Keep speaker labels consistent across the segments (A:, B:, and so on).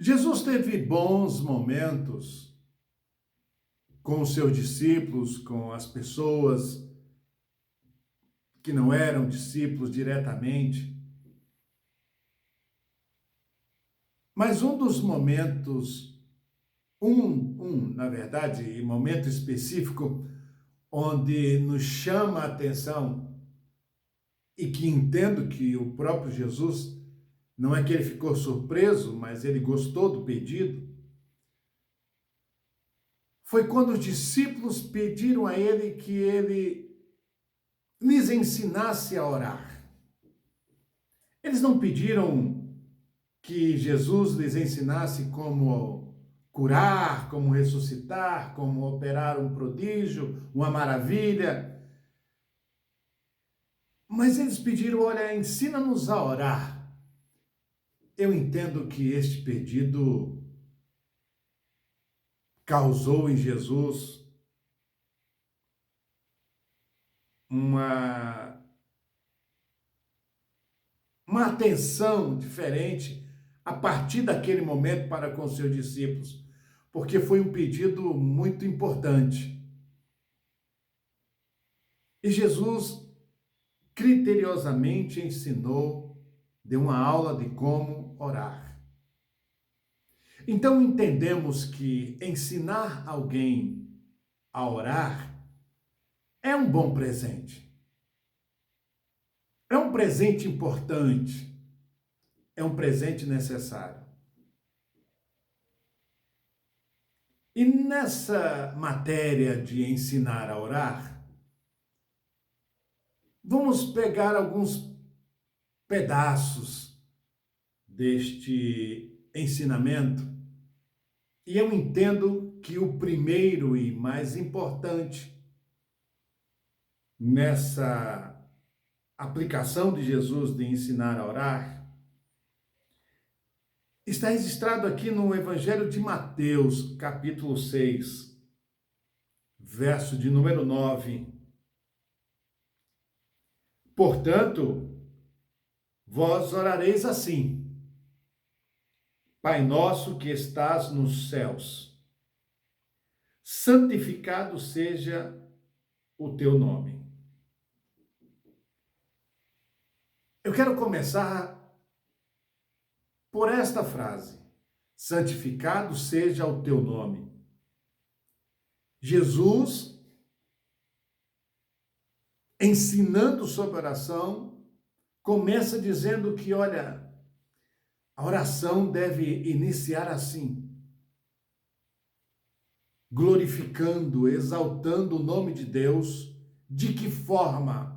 A: Jesus teve bons momentos com os seus discípulos, com as pessoas que não eram discípulos diretamente, mas um dos momentos, na verdade, momento específico, onde nos chama a atenção e que entendo que o próprio Jesus, não é que ele ficou surpreso, mas ele gostou do pedido, foi quando os discípulos pediram a ele que ele lhes ensinasse a orar. Eles não pediram que Jesus lhes ensinasse como curar, como ressuscitar, como operar um prodígio, uma maravilha. Mas eles pediram, olha, ensina-nos a orar. Eu entendo que este pedido causou em Jesus uma atenção diferente a partir daquele momento para com seus discípulos, porque foi um pedido muito importante. E Jesus criteriosamente ensinou, deu uma aula de como orar. Então entendemos que ensinar alguém a orar é um bom presente. É um presente importante. É um presente necessário. E nessa matéria de ensinar a orar, vamos pegar alguns pedaços deste ensinamento, e eu entendo que o primeiro e mais importante nessa aplicação de Jesus de ensinar a orar está registrado aqui no Evangelho de Mateus, capítulo 6, verso de número 9. Portanto, vós orareis assim: Pai nosso que estás nos céus, santificado seja o teu nome. Eu quero começar por esta frase: santificado seja o teu nome. Jesus, ensinando sobre oração, começa dizendo que, olha, a oração deve iniciar assim: glorificando, exaltando o nome de Deus. De que forma?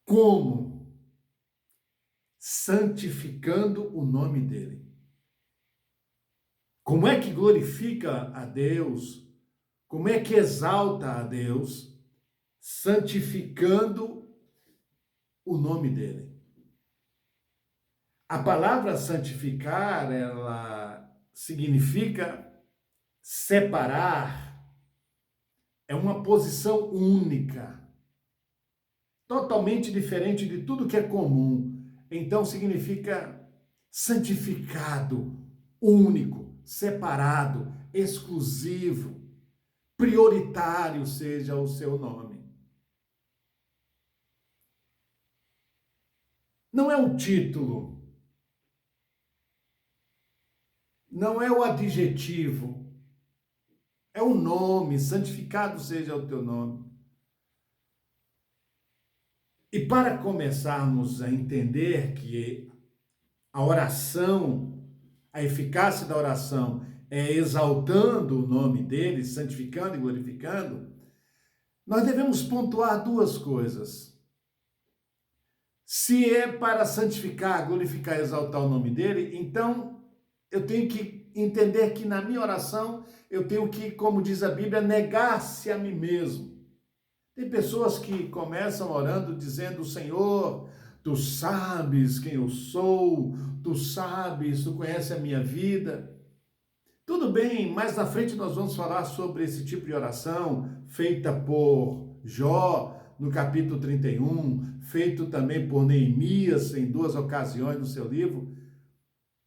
A: Como? Santificando o nome dele. Como é que glorifica a Deus? Como é que exalta a Deus? Santificando o nome dele. A palavra santificar, ela significa separar, é uma posição única, totalmente diferente de tudo que é comum. Então significa santificado, único, separado, exclusivo, prioritário seja o seu nome. Não é o título, não é o adjetivo, é o nome, santificado seja o teu nome. E para começarmos a entender que a oração, a eficácia da oração é exaltando o nome dele, santificando e glorificando, nós devemos pontuar duas coisas. Se é para santificar, glorificar e exaltar o nome dele, então eu tenho que entender que na minha oração eu tenho que, como diz a Bíblia, negar-se a mim mesmo. Tem pessoas que começam orando dizendo: Senhor, tu sabes quem eu sou, tu sabes, tu conheces a minha vida. Tudo bem, mais na frente nós vamos falar sobre esse tipo de oração feita por Jó no capítulo 31, feito também por Neemias em duas ocasiões no seu livro.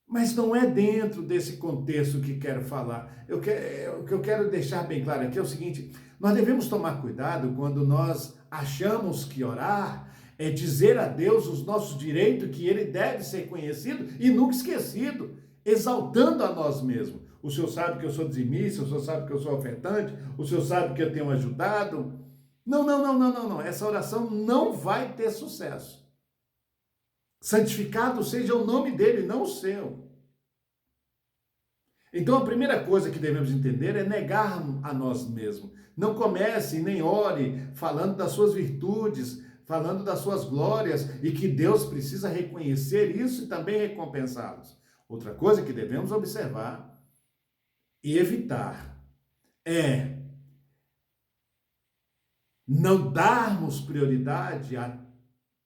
A: Mas não é dentro desse contexto que quero falar. O que eu quero deixar bem claro aqui é o seguinte: nós devemos tomar cuidado quando nós achamos que orar é dizer a Deus os nossos direitos, que Ele deve ser conhecido e nunca esquecido, exaltando a nós mesmos. O Senhor sabe que eu sou dizimista, o Senhor sabe que eu sou ofertante, o Senhor sabe que eu tenho ajudado. Não, não, não, não, não, não. Essa oração não vai ter sucesso. Santificado seja o nome dele, não o seu. Então a primeira coisa que devemos entender é negar a nós mesmos. Não comece nem ore falando das suas virtudes, falando das suas glórias, e que Deus precisa reconhecer isso e também recompensá-los. Outra coisa que devemos observar e evitar é não darmos prioridade a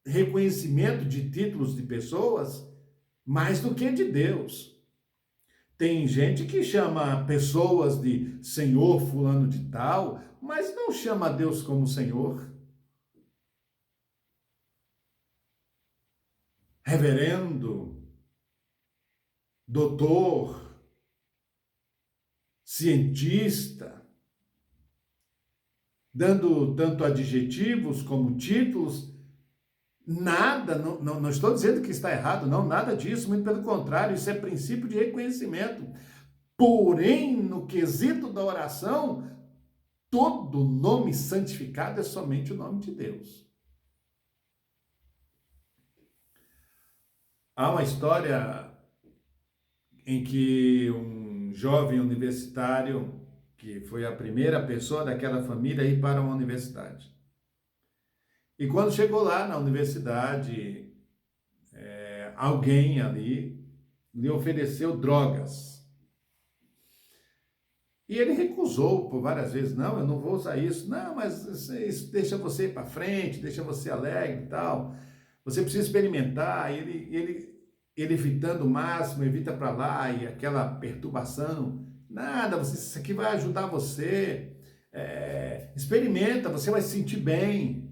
A: reconhecimento de títulos de pessoas mais do que de Deus. Tem gente que chama pessoas de Senhor fulano de tal, mas não chama Deus como Senhor. Reverendo, doutor, cientista, dando tanto adjetivos como títulos. Nada, não estou dizendo que está errado, não, nada disso, muito pelo contrário, isso é princípio de reconhecimento. Porém, no quesito da oração, todo nome santificado é somente o nome de Deus. Há uma história em que um jovem universitário, que foi a primeira pessoa daquela família a ir para uma universidade. E quando chegou lá na universidade, alguém ali lhe ofereceu drogas. E ele recusou por várias vezes: não, eu não vou usar isso. Não, mas isso deixa você ir para frente, deixa você alegre e tal. Você precisa experimentar. Ele evitando o máximo, evita para lá, e aquela perturbação. Nada, isso aqui vai ajudar você. Experimenta, você vai se sentir bem.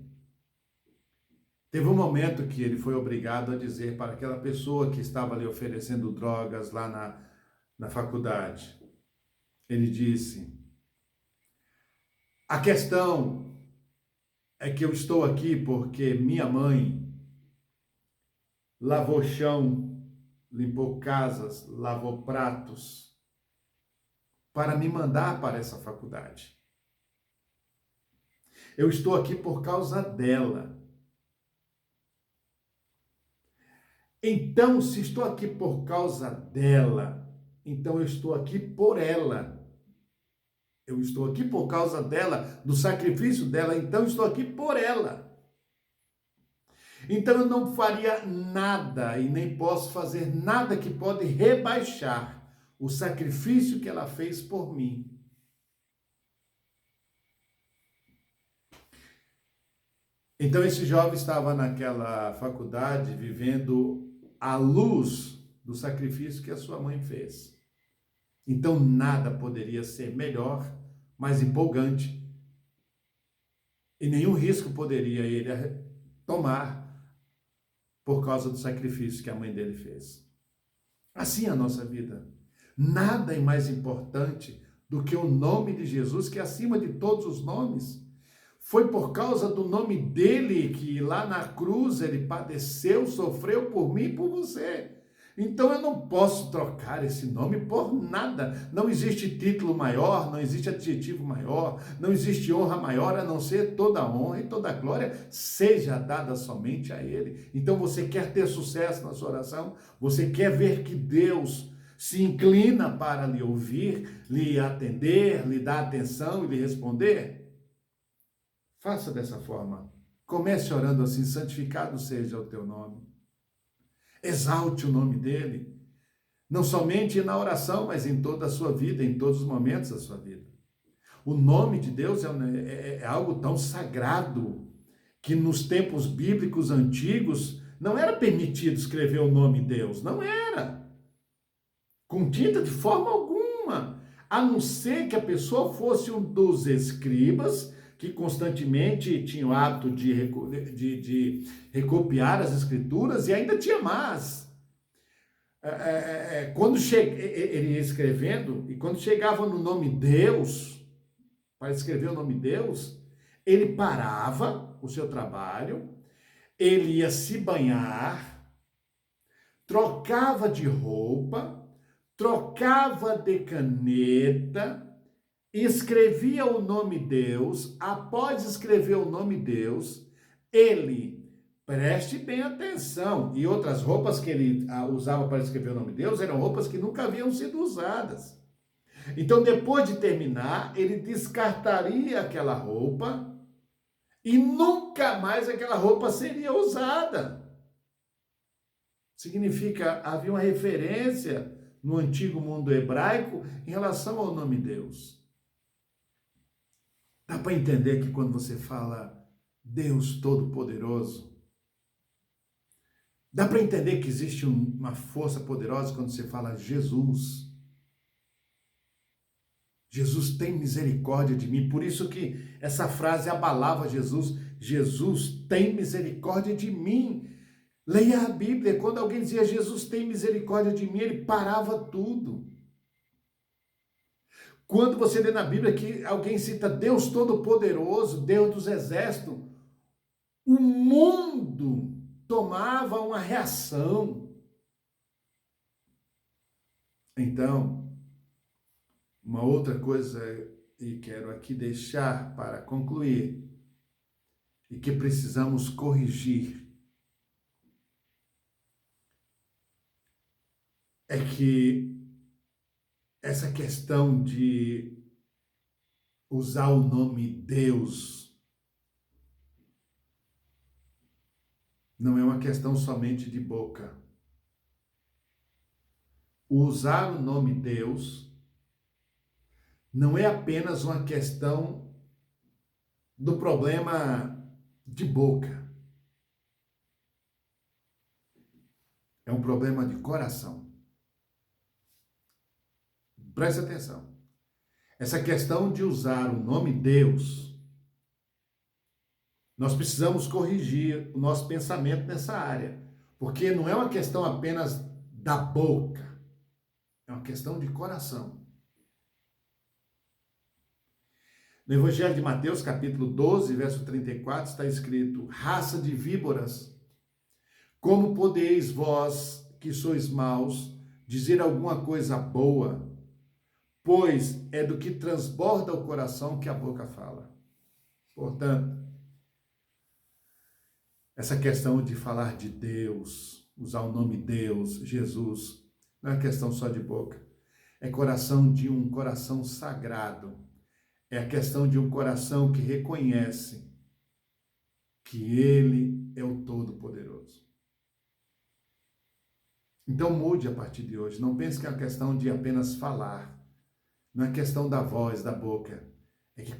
A: Teve um momento que ele foi obrigado a dizer para aquela pessoa que estava lhe oferecendo drogas lá na faculdade. Ele disse: a questão é que eu estou aqui porque minha mãe lavou chão, limpou casas, lavou pratos, para me mandar para essa faculdade. Eu estou aqui por causa dela. Então, se estou aqui por causa dela, então eu estou aqui por ela. Eu estou aqui por causa dela, do sacrifício dela, então eu estou aqui por ela. Então eu não faria nada e nem posso fazer nada que pode rebaixar o sacrifício que ela fez por mim. Então esse jovem estava naquela faculdade vivendo à luz do sacrifício que a sua mãe fez. Então nada poderia ser melhor, mais empolgante, e nenhum risco poderia ele tomar por causa do sacrifício que a mãe dele fez. Assim é a nossa vida. Nada é mais importante do que o nome de Jesus, que é acima de todos os nomes. Foi por causa do nome dele que lá na cruz ele padeceu, sofreu por mim e por você. Então eu não posso trocar esse nome por nada. Não existe título maior, não existe adjetivo maior, não existe honra maior, a não ser toda honra e toda glória seja dada somente a ele. Então você quer ter sucesso na sua oração? Você quer ver que Deus se inclina para lhe ouvir, lhe atender, lhe dar atenção e lhe responder? Faça dessa forma. Comece orando assim: santificado seja o teu nome. Exalte o nome dele, não somente na oração, mas em toda a sua vida, em todos os momentos da sua vida. O nome de Deus é algo tão sagrado que nos tempos bíblicos antigos não era permitido escrever o nome de Deus, não era, com tinta de forma alguma, a não ser que a pessoa fosse um dos escribas que constantemente tinha o hábito de recopiar as escrituras, e ainda tinha mais. ele ia escrevendo, e quando chegava no nome Deus, para escrever o nome Deus, ele parava o seu trabalho, ele ia se banhar, trocava de roupa, trocava de caneta, escrevia o nome Deus. Após escrever o nome Deus, ele, preste bem atenção, e outras roupas que ele usava para escrever o nome Deus eram roupas que nunca haviam sido usadas. Então, depois de terminar, ele descartaria aquela roupa e nunca mais aquela roupa seria usada. Significa, havia uma referência no antigo mundo hebraico em relação ao nome Deus. Dá para entender que quando você fala Deus Todo-Poderoso, dá para entender que existe uma força poderosa quando você fala Jesus. Jesus tem misericórdia de mim. Por isso que essa frase abalava Jesus. Jesus tem misericórdia de mim. Leia a Bíblia. Quando alguém dizia Jesus tem misericórdia de mim, ele parava tudo. Quando você lê na Bíblia que alguém cita Deus Todo-Poderoso, Deus dos Exércitos, o mundo tomava uma reação. Então, uma outra coisa, e quero aqui deixar para concluir, e que precisamos corrigir, é que essa questão de usar o nome Deus não é uma questão somente de boca. Usar o nome Deus não é apenas uma questão do problema de boca. É um problema de coração. Preste atenção. Essa questão de usar o nome Deus, nós precisamos corrigir o nosso pensamento nessa área. Porque não é uma questão apenas da boca. É uma questão de coração. No Evangelho de Mateus, capítulo 12, verso 34, está escrito: raça de víboras, como podeis vós, que sois maus, dizer alguma coisa boa? Pois é do que transborda o coração que a boca fala. Portanto, essa questão de falar de Deus, usar o nome Deus, Jesus, não é questão só de boca. É coração de um coração sagrado. É a questão de um coração que reconhece que Ele é o Todo-Poderoso. Então mude a partir de hoje. Não pense que é uma questão de apenas falar. Não é questão da voz, da boca. É que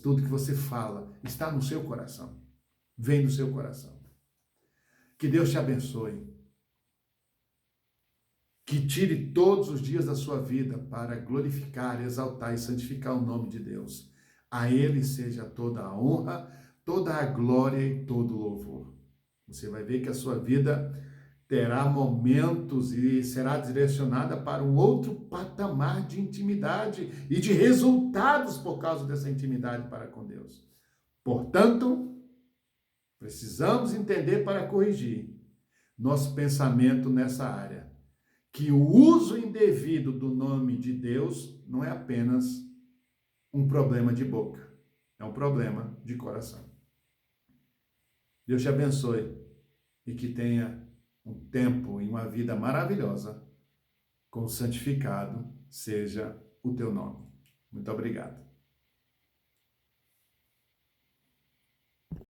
A: tudo que você fala está no seu coração. Vem do seu coração. Que Deus te abençoe. Que tire todos os dias da sua vida para glorificar, exaltar e santificar o nome de Deus. A Ele seja toda a honra, toda a glória e todo o louvor. Você vai ver que a sua vida terá momentos e será direcionada para um outro patamar de intimidade e de resultados por causa dessa intimidade para com Deus. Portanto, precisamos entender para corrigir nosso pensamento nessa área, que o uso indevido do nome de Deus não é apenas um problema de boca, é um problema de coração. Deus te abençoe e que tenha um tempo e uma vida maravilhosa, com santificado seja o teu nome. Muito obrigado.